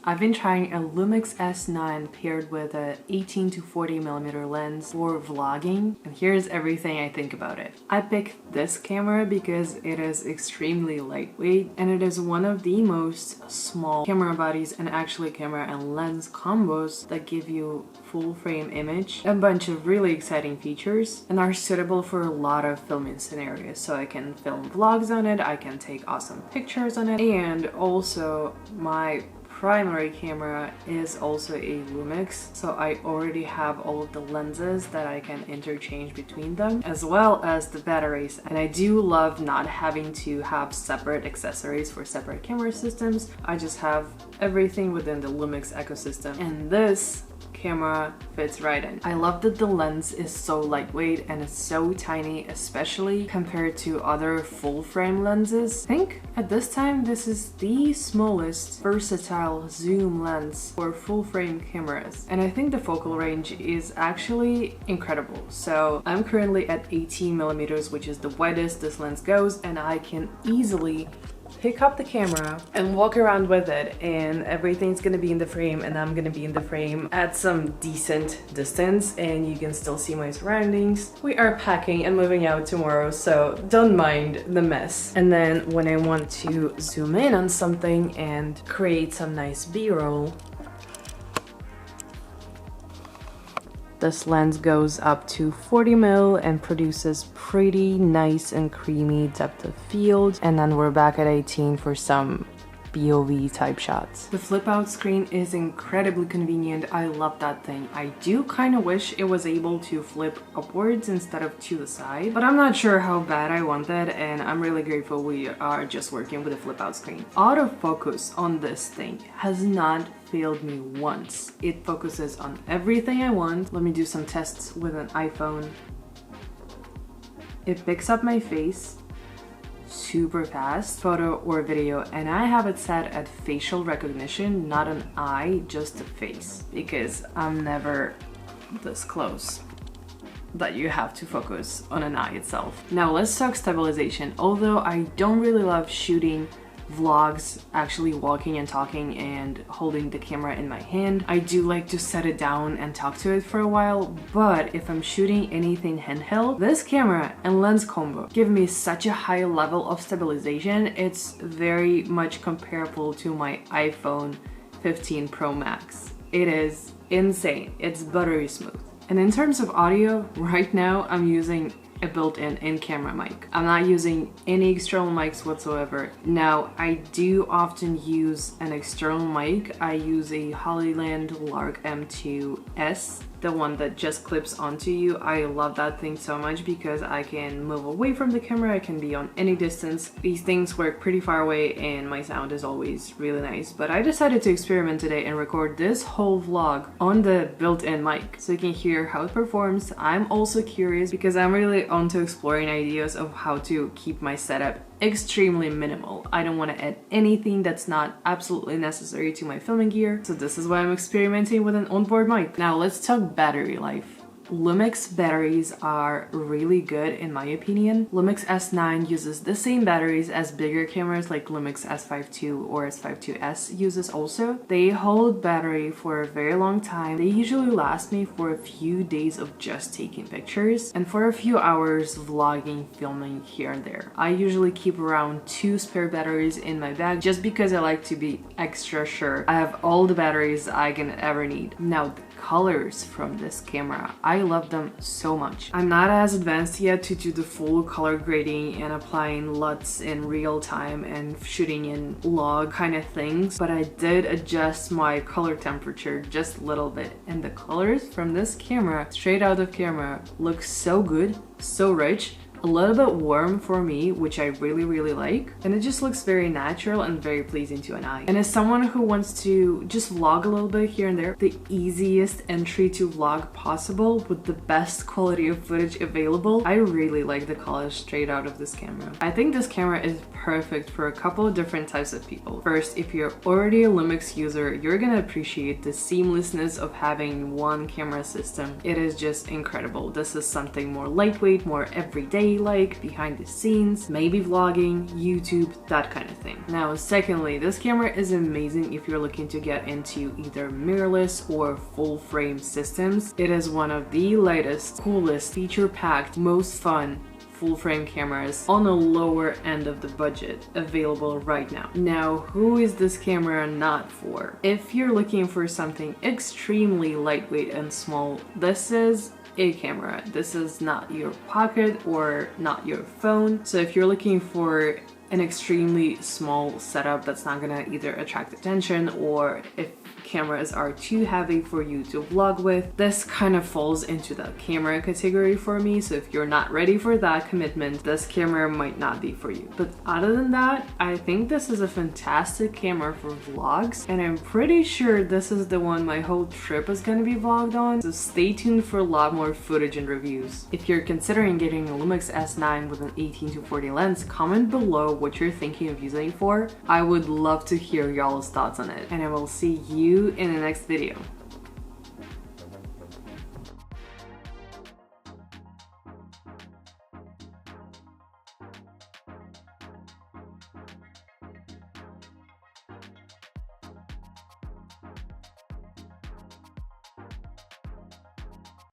I've been trying a Lumix S9 paired with a 18 to 40mm lens for vlogging, and here's everything I think about it. I picked this camera because it is extremely lightweight and it is one of the most small camera bodies and actually camera and lens combos that give you full frame image, a bunch of really exciting features, and are suitable for a lot of filming scenarios. So I can film vlogs on it, I can take awesome pictures on it, and also my primary camera is also a Lumix, so I already have all of the lenses that I can interchange between them, as well as the batteries. And I do love not having to have separate accessories for separate camera systems. I just have everything within the Lumix ecosystem, and this camera fits right in. I love that the lens is so lightweight and it's so tiny, especially compared to other full frame lenses. I think at this time this is the smallest versatile zoom lens for full frame cameras, and I think the focal range is actually incredible. So I'm currently at 18mm, which is the widest this lens goes, and I can easily pick up the camera and walk around with it, and everything's gonna be in the frame, and I'm gonna be in the frame at some decent distance, and you can still see my surroundings. We are packing and moving out tomorrow, so don't mind the mess. And then when I want to zoom in on something and create some nice B-roll, this lens goes up to 40mm and produces pretty nice and creamy depth of field. And then we're back at 18 for some POV type shots. The flip out screen is incredibly convenient. I love that thing. I do kind of wish it was able to flip upwards instead of to the side, but I'm not sure how bad I want that, and I'm really grateful we are just working with a flip out screen. Autofocus on this thing has not failed me once. It focuses on everything I want. Let me do some tests with an iPhone. It picks up my face super fast, photo or video, and I have it set at facial recognition, not an eye, just a face, because I'm never this close that you have to focus on an eye itself. Now let's talk stabilization. Although I don't really love shooting vlogs, actually walking and talking and holding the camera in my hand, I do like to set it down and talk to it for a while. But if I'm shooting anything handheld, this camera and lens combo give me such a high level of stabilization. It's very much comparable to my iPhone 15 Pro Max. It is insane. It's buttery smooth. And in terms of audio, right now I'm using a built-in in-camera mic. I'm not using any external mics whatsoever. Now, I do often use an external mic. I use a Hollyland Lark M2S, the one that just clips onto you. I love that thing so much because I can move away from the camera, I can be on any distance. These things work pretty far away and my sound is always really nice. But I decided to experiment today and record this whole vlog on the built-in mic so you can hear how it performs. I'm also curious because I'm really onto exploring ideas of how to keep my setup extremely minimal. I don't want to add anything that's not absolutely necessary to my filming gear, so this is why I'm experimenting with an onboard mic. Now let's talk battery life. Lumix batteries are really good in my opinion. Lumix S9 uses the same batteries as bigger cameras like Lumix S5 II or S5 IIs uses also. They hold battery for a very long time. They usually last me for a few days of just taking pictures and for a few hours vlogging, filming here and there. I usually keep around 2 spare batteries in my bag just because I like to be extra sure I have all the batteries I can ever need. Now the colors from this camera, I love them so much. I'm not as advanced yet to do the full color grading and applying LUTs in real time and shooting in log kind of things, but I did adjust my color temperature just a little bit, and the colors from this camera, straight out of camera, look so good, so rich, a little bit warm for me, which I really like, and it just looks very natural and very pleasing to an eye. And as someone who wants to just vlog a little bit here and there, the easiest entry to vlog possible with the best quality of footage available, I really like the colors straight out of this camera. I think this camera is perfect for a couple of different types of people. First, if you're already a Lumix user, you're gonna appreciate the seamlessness of having one camera system. It is just incredible. This is something more lightweight, more everyday, gameplay like, behind the scenes, maybe vlogging, YouTube, that kind of thing. Now, secondly, this camera is amazing if you're looking to get into either mirrorless or full frame systems. It is one of the latest, coolest, feature-packed, most fun full frame cameras on the lower end of the budget available right now. Now, who is this camera not for? If you're looking for something extremely lightweight and small, this is a camera. This is not your pocket or not your phone. So if you're looking for an extremely small setup that's not gonna either attract attention, or if cameras are too heavy for you to vlog with, this kind of falls into the camera category for me. So if you're not ready for that commitment, this camera might not be for you. But other than that, I think this is a fantastic camera for vlogs, and I'm pretty sure this is the one my whole trip is gonna be vlogged on, so stay tuned for a lot more footage and reviews. If you're considering getting a Lumix S9 with an 18-40 lens, comment below what you're thinking of using it for. I would love to hear y'all's thoughts on it, and I will see you in the next video.